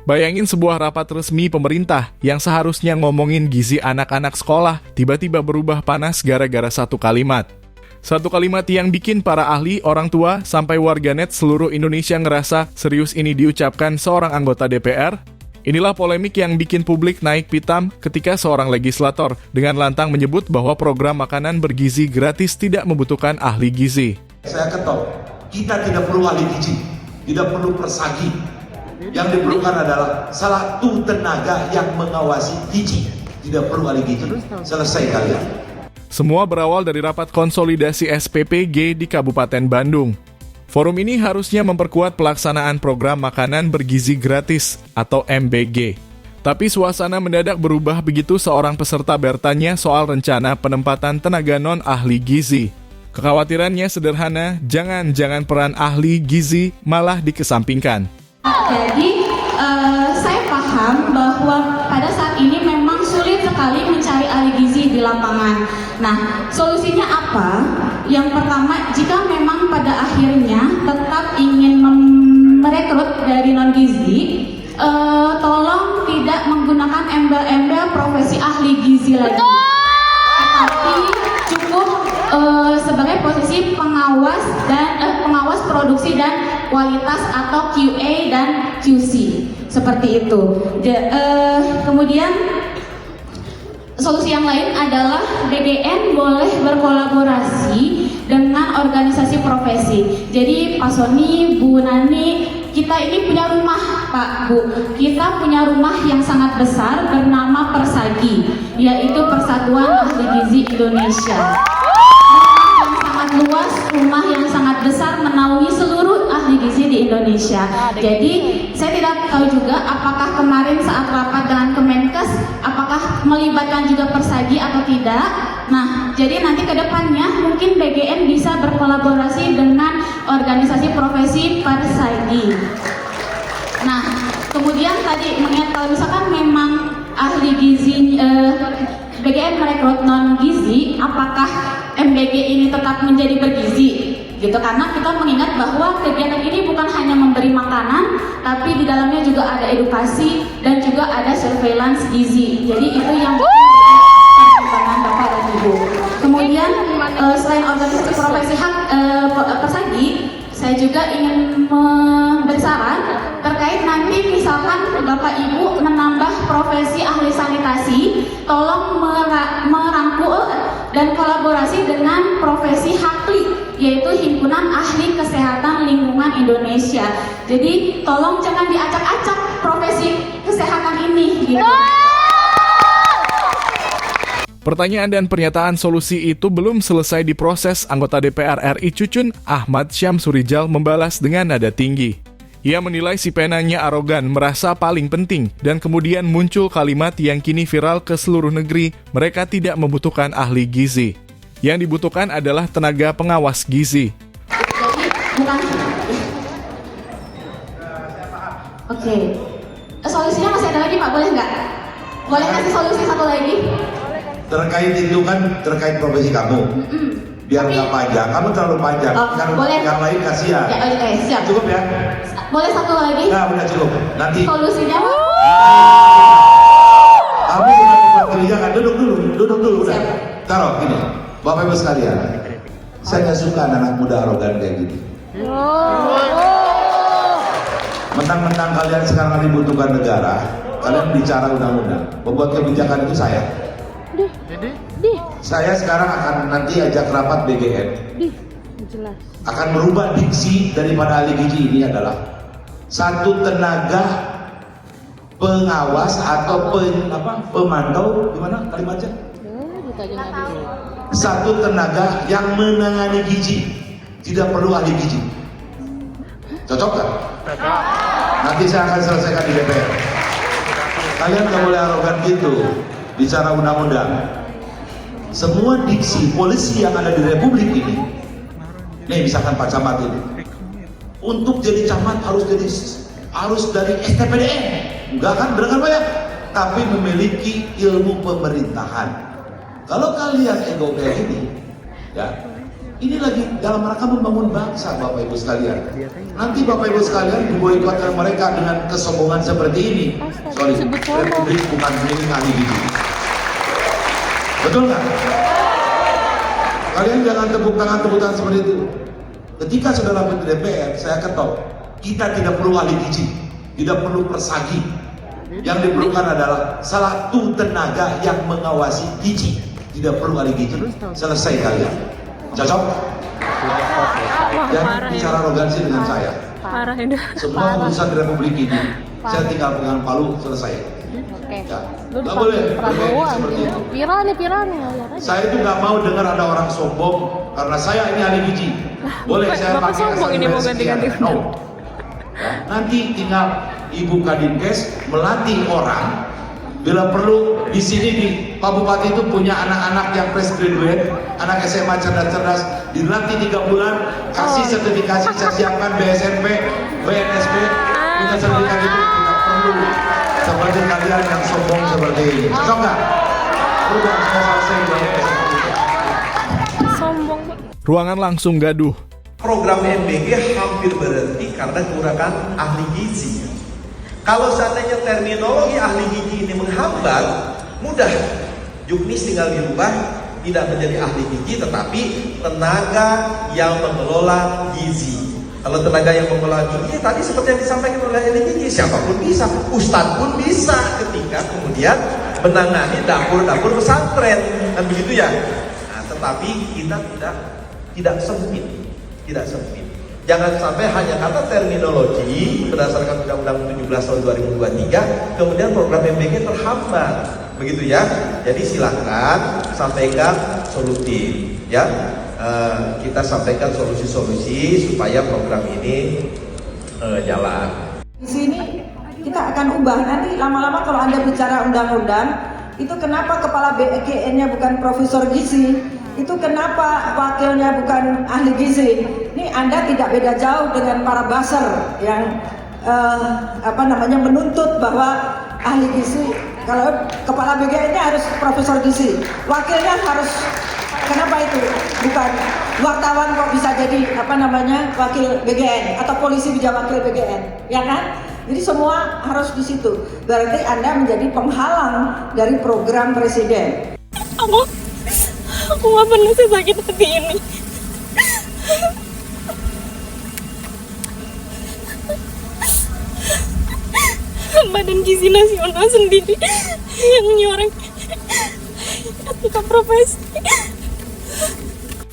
Bayangin sebuah rapat resmi pemerintah yang seharusnya ngomongin gizi anak-anak sekolah, tiba-tiba berubah panas gara-gara satu kalimat. Satu kalimat yang bikin para ahli, orang tua, sampai warganet seluruh Indonesia ngerasa serius ini diucapkan seorang anggota DPR. Inilah polemik yang bikin publik naik pitam ketika seorang legislator dengan lantang menyebut bahwa program makanan bergizi gratis tidak membutuhkan ahli gizi. Saya ketok, kita tidak perlu ahli gizi, tidak perlu persagi. Yang diperlukan adalah satu tenaga yang mengawasi gizi. Tidak perlu ahli gizi. Selesai kalian. Semua berawal dari rapat konsolidasi SPPG di Kabupaten Bandung. Forum ini harusnya memperkuat pelaksanaan program makanan bergizi gratis atau MBG. Tapi suasana mendadak berubah begitu seorang peserta bertanya soal rencana penempatan tenaga non-ahli gizi. Kekhawatirannya sederhana, jangan peran ahli gizi malah dikesampingkan. Jadi saya paham bahwa pada saat ini memang sulit sekali mencari ahli gizi di lapangan. Nah, solusinya apa? Yang pertama, jika memang pada akhirnya tetap ingin merekrut dari non-gizi, tolong tidak menggunakan embel-embel profesi ahli gizi lagi. Tetapi cukup sebagai posisi pengawas dan pengawas produksi dan kualitas atau QA dan QC seperti itu. Kemudian solusi yang lain adalah BDN boleh berkolaborasi dengan organisasi profesi. Jadi Pak Sony, Bu Nani, kita ini punya rumah Pak, Bu. Kita punya rumah yang sangat besar bernama Persagi, yaitu Persatuan Ahli Gizi Indonesia. Luas, rumah yang sangat besar menaungi seluruh ahli gizi di Indonesia. Jadi saya tidak tahu juga apakah kemarin saat rapat dengan Kemenkes apakah melibatkan juga Persagi atau tidak. Nah, jadi nanti ke depannya mungkin BGN bisa berkolaborasi dengan organisasi profesi Persagi. Nah, kemudian tadi mengingat kalau misalkan memang ahli gizi BGN merekrut non gizi, apakah MBG ini tetap menjadi bergizi gitu, karena kita mengingat bahwa kegiatan ini bukan hanya memberi makanan, tapi di dalamnya juga ada edukasi dan juga ada surveillance gizi. Jadi itu yang pertimbangan Bapak dan Ibu. Kemudian selain organisasi profesi hak Persagi, saya juga ingin memberi saran terkait nanti misalkan Bapak Ibu menambah profesi ahli sanitasi, tolong merangkul dan kolaborasi dengan profesi HAKLI, yaitu Himpunan Ahli Kesehatan Lingkungan Indonesia. Jadi tolong jangan diacak-acak profesi kesehatan ini gitu. Pertanyaan dan pernyataan solusi itu belum selesai diproses. Anggota DPR RI Cucun, Ahmad Syamsurijal, membalas dengan nada tinggi. Ia menilai si penanya arogan, merasa paling penting, dan kemudian muncul kalimat yang kini viral ke seluruh negeri, mereka tidak membutuhkan ahli gizi. Yang dibutuhkan adalah tenaga pengawas gizi. Oke. Solusinya masih ada lagi Pak, boleh nggak? Boleh kasih solusi satu lagi? Terkait itu kan terkait profesi kamu. Biar nggak panjang, kamu terlalu panjang. Yang lain kasihan. Ya, oke, siap. Cukup ya? Boleh satu lagi? Nah, udah cukup. Nanti. Solusinya? Kamu dengan pekerja kan duduk dulu udah. Taruh gini, Bapak Ibu sekalian. Saya nggak suka anak muda arogan kayak gini. Mentang-mentang kalian sekarang dibutuhkan negara, kalian bicara undang-undang. Pembuat kebijakan itu saya. Saya sekarang akan nanti ajak rapat BGN. Akan merubah diksi daripada ahli gizi ini adalah satu tenaga pengawas atau pemantau, gimana kalimatnya? Satu tenaga yang menangani gizi, tidak perlu ahli gizi. Cocok kan? Nanti saya akan selesaikan di DPR. Kalian gak boleh arogan gitu bicara undang-undang. Semua diksi polisi yang ada di Republik ini, nih misalkan Pak Camat ini, untuk jadi camat harus dari STPDN, enggak kan, benar kan Pak ya? Tapi memiliki ilmu pemerintahan. Kalau kalian ego kayak gini, ya Ini lagi dalam rangka membangun bangsa, Bapak Ibu sekalian. Nanti Bapak Ibu sekalian diboikot oleh mereka dengan kesombongan seperti ini. Sorry, Republik bukan milik ahli gizi. Betul nggak? Kalian jangan tepuk tangan seperti itu. Ketika saudara di DPR, saya ketok, kita tidak perlu ahli gizi, tidak perlu persagi. Yang diperlukan adalah satu tenaga yang mengawasi gizi. Tidak perlu ahli gizi. Selesai kalian. Cocok? Jangan bicara arogansi dengan saya. Parah itu. Semua urusan di Republik ini, saya tinggal pegang palu, selesai. Oke. Ya. Nggak boleh bergaya seperti itu. Viral nih. Saya itu nggak mau dengar ada orang sombong karena saya ini ahli gizi. Boleh saya Bapak pakai sombong ini mau ganti-ganti. No. Ya, nanti tinggal Ibu Kadinkes melatih orang. Bila perlu di sini di Pak Bupati itu punya anak-anak yang fresh graduate, anak SMA cerdas-cerdas, dilatih 3 bulan, kasih sertifikasi, saya siapkan BSNP, BNSP, punya sertifikat itu tidak perlu seperti kalian yang sombong seperti ini. Cocok nggak? Udah saya selesai jawabnya seperti itu. Sombong. Ruangan langsung gaduh. Program MBG hampir berhenti karena kekurangan ahli gizi. Kalau seandainya terminologi ahli gizi ini menghambat, mudah. Juknis tinggal dirubah, tidak menjadi ahli gizi, tetapi tenaga yang mengelola gizi. Kalau tenaga yang mengelola gizi, tadi seperti yang disampaikan oleh ahli gizi, siapapun bisa, ustadz pun bisa ketika kemudian menangani dapur-dapur pesantren, kan begitu ya. Nah, tetapi kita tidak sempit. Jangan sampai hanya kata terminologi berdasarkan Undang-Undang 17 tahun 2023 kemudian program MBG terhambat, begitu ya. Jadi silakan sampaikan solutif ya. Kita sampaikan solusi-solusi supaya program ini jalan. Di sini kita akan ubah nanti lama-lama kalau Anda bicara undang-undang itu kenapa kepala BGN-nya bukan profesor gizi? Itu kenapa wakilnya bukan ahli gizi? Ini Anda tidak beda jauh dengan para buzzer yang menuntut bahwa ahli gizi, kalau kepala BGN-nya harus profesor gizi, wakilnya harus, kenapa itu? Bukan wartawan kok bisa jadi wakil BGN atau polisi bisa wakil BGN, ya kan? Jadi semua harus di situ. Berarti Anda menjadi penghalang dari program presiden. Aku gak pernah sesakit hati ini. Badan Gizi Nasional sendiri yang nyoreng etika profesi.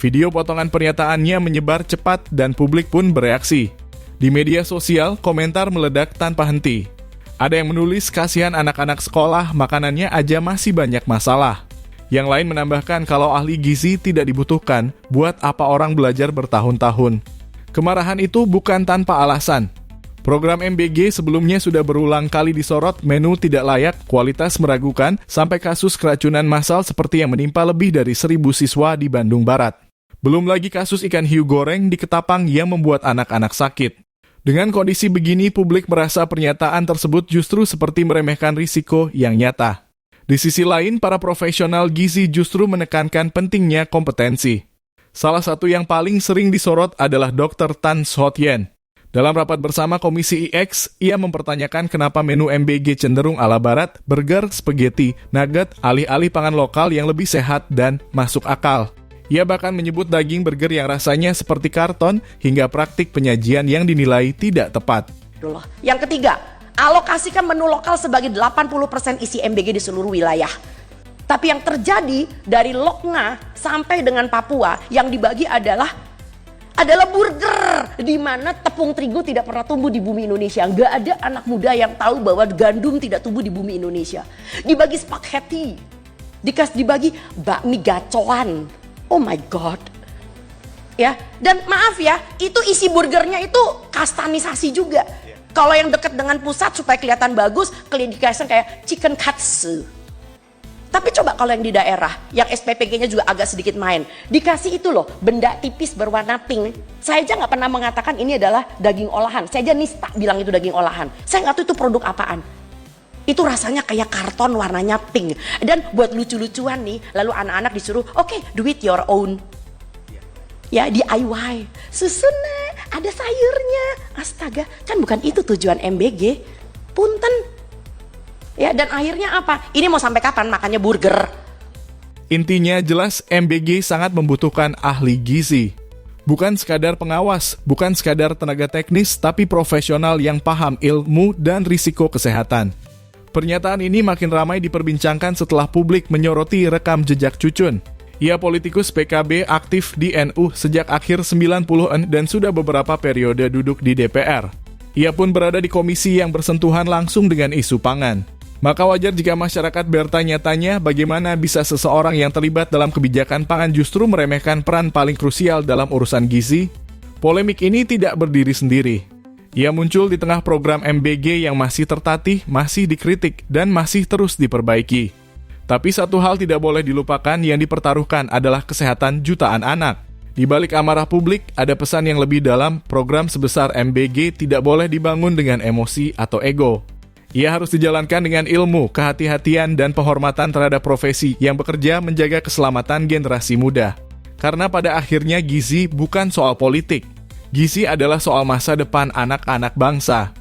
Video potongan pernyataannya menyebar cepat dan publik pun bereaksi. Di media sosial, komentar meledak tanpa henti. Ada yang menulis kasihan anak-anak sekolah, makanannya aja masih banyak masalah. Yang lain menambahkan kalau ahli gizi tidak dibutuhkan, buat apa orang belajar bertahun-tahun. Kemarahan itu bukan tanpa alasan. Program MBG sebelumnya sudah berulang kali disorot menu tidak layak, kualitas meragukan, sampai kasus keracunan massal seperti yang menimpa lebih dari 1.000 siswa di Bandung Barat. Belum lagi kasus ikan hiu goreng di Ketapang yang membuat anak-anak sakit. Dengan kondisi begini, publik merasa pernyataan tersebut justru seperti meremehkan risiko yang nyata. Di sisi lain, para profesional gizi justru menekankan pentingnya kompetensi. Salah satu yang paling sering disorot adalah Dr. Tan Sotyen. Dalam rapat bersama Komisi IX, ia mempertanyakan kenapa menu MBG cenderung ala barat, burger, spaghetti, nugget, alih-alih pangan lokal yang lebih sehat dan masuk akal. Ia bahkan menyebut daging burger yang rasanya seperti karton hingga praktik penyajian yang dinilai tidak tepat. Yang ketiga, alokasikan menu lokal sebagai 80% isi MBG di seluruh wilayah. Tapi yang terjadi dari Lokna sampai dengan Papua yang dibagi adalah burger, di mana tepung terigu tidak pernah tumbuh di bumi Indonesia. Nggak ada anak muda yang tahu bahwa gandum tidak tumbuh di bumi Indonesia. Dibagi spaghetti, dibagi bakmi gacoan. Oh my god. Ya, dan maaf ya, itu isi burgernya itu kastanisasi juga. Kalau yang dekat dengan pusat supaya kelihatan bagus, dikasih kayak chicken katsu. Tapi coba kalau yang di daerah, yang SPPG-nya juga agak sedikit main, dikasih itu loh, benda tipis berwarna pink. Saya aja nggak pernah mengatakan ini adalah daging olahan. Saya aja nista bilang itu daging olahan. Saya nggak tahu itu produk apaan. Itu rasanya kayak karton warnanya pink. Dan buat lucu-lucuan nih, lalu anak-anak disuruh, oke, do it your own. Ya DIY, susunnya, ada sayurnya. Astaga, kan bukan itu tujuan MBG. Punten. Ya, dan akhirnya apa? Ini mau sampai kapan makannya burger? Intinya jelas MBG sangat membutuhkan ahli gizi. Bukan sekadar pengawas, bukan sekadar tenaga teknis, tapi profesional yang paham ilmu dan risiko kesehatan. Pernyataan ini makin ramai diperbincangkan setelah publik menyoroti rekam jejak Cucun. Ia politikus PKB aktif di NU sejak akhir 90-an dan sudah beberapa periode duduk di DPR. Ia pun berada di komisi yang bersentuhan langsung dengan isu pangan. Maka wajar jika masyarakat bertanya-tanya bagaimana bisa seseorang yang terlibat dalam kebijakan pangan justru meremehkan peran paling krusial dalam urusan gizi. Polemik ini tidak berdiri sendiri. Ia muncul di tengah program MBG yang masih tertatih, masih dikritik, dan masih terus diperbaiki. Tapi satu hal tidak boleh dilupakan yang dipertaruhkan adalah kesehatan jutaan anak. Di balik amarah publik, ada pesan yang lebih dalam, program sebesar MBG tidak boleh dibangun dengan emosi atau ego. Ia harus dijalankan dengan ilmu, kehati-hatian, dan penghormatan terhadap profesi yang bekerja menjaga keselamatan generasi muda. Karena pada akhirnya gizi bukan soal politik. Gizi adalah soal masa depan anak-anak bangsa.